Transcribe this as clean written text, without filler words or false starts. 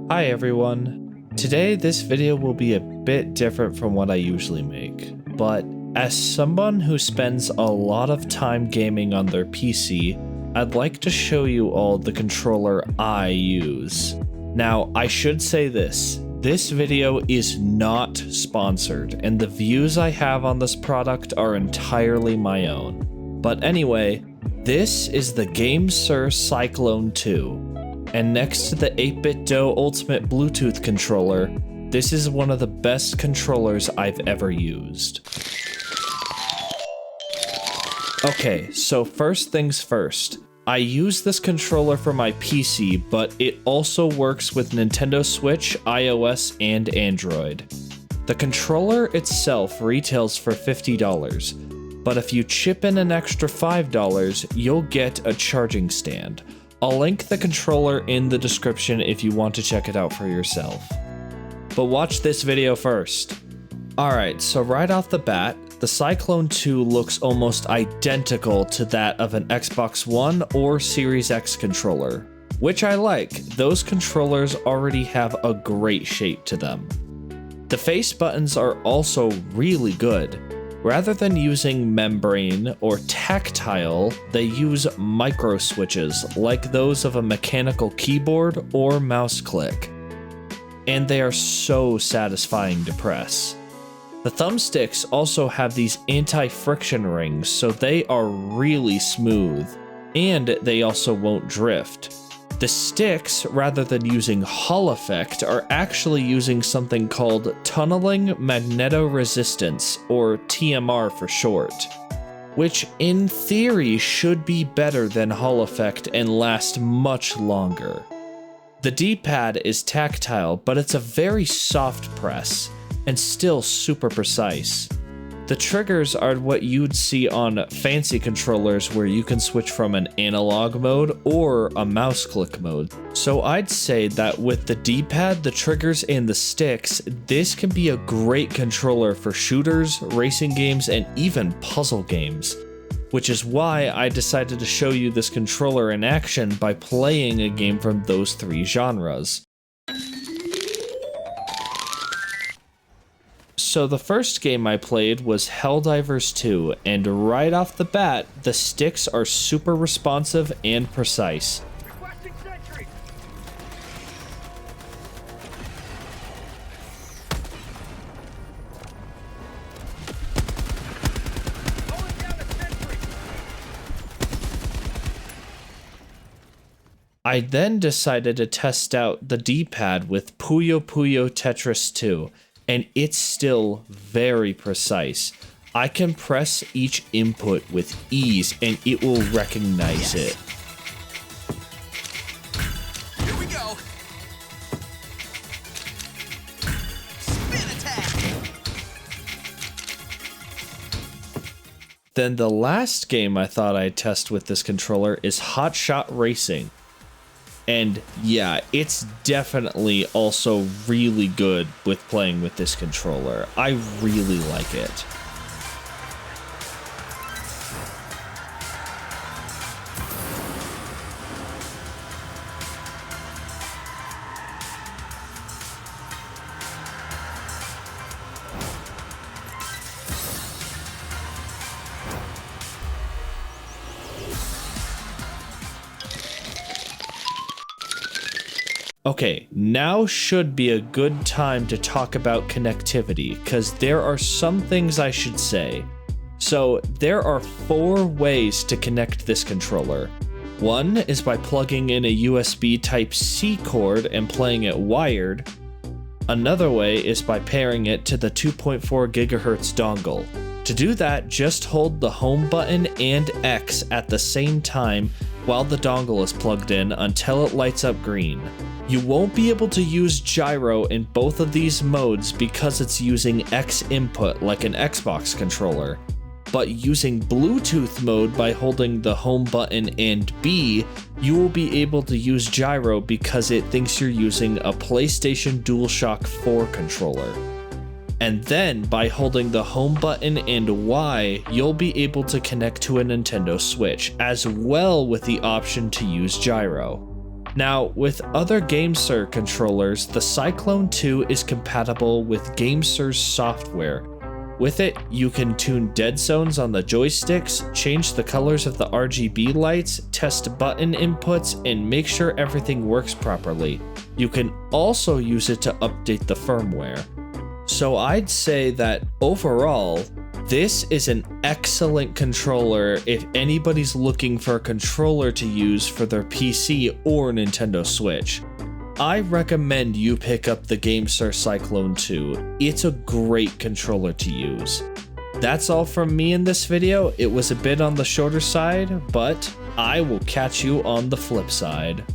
Hi everyone. Today this video will be a bit different from what I usually make, but as someone who spends a lot of time gaming on their PC, I'd like to show you all the controller I use. Now, I should say this video is not sponsored, and the views I have on this product are entirely my own. But anyway, this is the GameSir Cyclone 2. And next to the 8BitDo Ultimate Bluetooth controller, this is one of the best controllers I've ever used. Okay, so first things first. I use this controller for my PC, but it also works with Nintendo Switch, iOS, and Android. The controller itself retails for $50, but if you chip in an extra $5, you'll get a charging stand. I'll link the controller in the description if you want to check it out for yourself. But watch this video first. Alright, so right off the bat, the Cyclone 2 looks almost identical to that of an Xbox One or Series X controller, which I like. Those controllers already have a great shape to them. The face buttons are also really good. Rather than using membrane or tactile, they use micro switches like those of a mechanical keyboard or mouse click. And they are so satisfying to press. The thumbsticks also have these anti-friction rings, so they are really smooth, and they also won't drift. The sticks, rather than using Hall effect, are actually using something called tunneling magnetoresistance, or TMR for short, which in theory should be better than Hall effect and last much longer. The D-pad is tactile, but it's a very soft press, and still super precise. The triggers are what you'd see on fancy controllers where you can switch from an analog mode or a mouse click mode. So I'd say that with the D-pad, the triggers, and the sticks, this can be a great controller for shooters, racing games, and even puzzle games. Which is why I decided to show you this controller in action by playing a game from those three genres. So the first game I played was Helldivers 2, and right off the bat, the sticks are super responsive and precise. I then decided to test out the D-pad with Puyo Puyo Tetris 2. And it's still very precise. I can press each input with ease and it will recognize it. Here we go. Spin attack. Then the last game I thought I'd test with this controller is Hot Shot Racing. And yeah, it's definitely also really good with playing with this controller. I really like it. Okay, now should be a good time to talk about connectivity, because there are some things I should say. So, there are 4 ways to connect this controller. One is by plugging in a USB Type-C cord and playing it wired. Another way is by pairing it to the 2.4 GHz dongle. To do that, just hold the home button and X at the same time while the dongle is plugged in until it lights up green. You won't be able to use gyro in both of these modes because it's using X input like an Xbox controller. But using Bluetooth mode by holding the home button and B, you will be able to use gyro because it thinks you're using a PlayStation DualShock 4 controller. And then by holding the home button and Y, you'll be able to connect to a Nintendo Switch, as well with the option to use gyro. Now, with other GameSir controllers, the Cyclone 2 is compatible with GameSir's software. With it, you can tune dead zones on the joysticks, change the colors of the RGB lights, test button inputs, and make sure everything works properly. You can also use it to update the firmware. So I'd say that overall, this is an excellent controller if anybody's looking for a controller to use for their PC or Nintendo Switch. I recommend you pick up the GameSir Cyclone 2. It's a great controller to use. That's all from me in this video. It was a bit on the shorter side, but I will catch you on the flip side.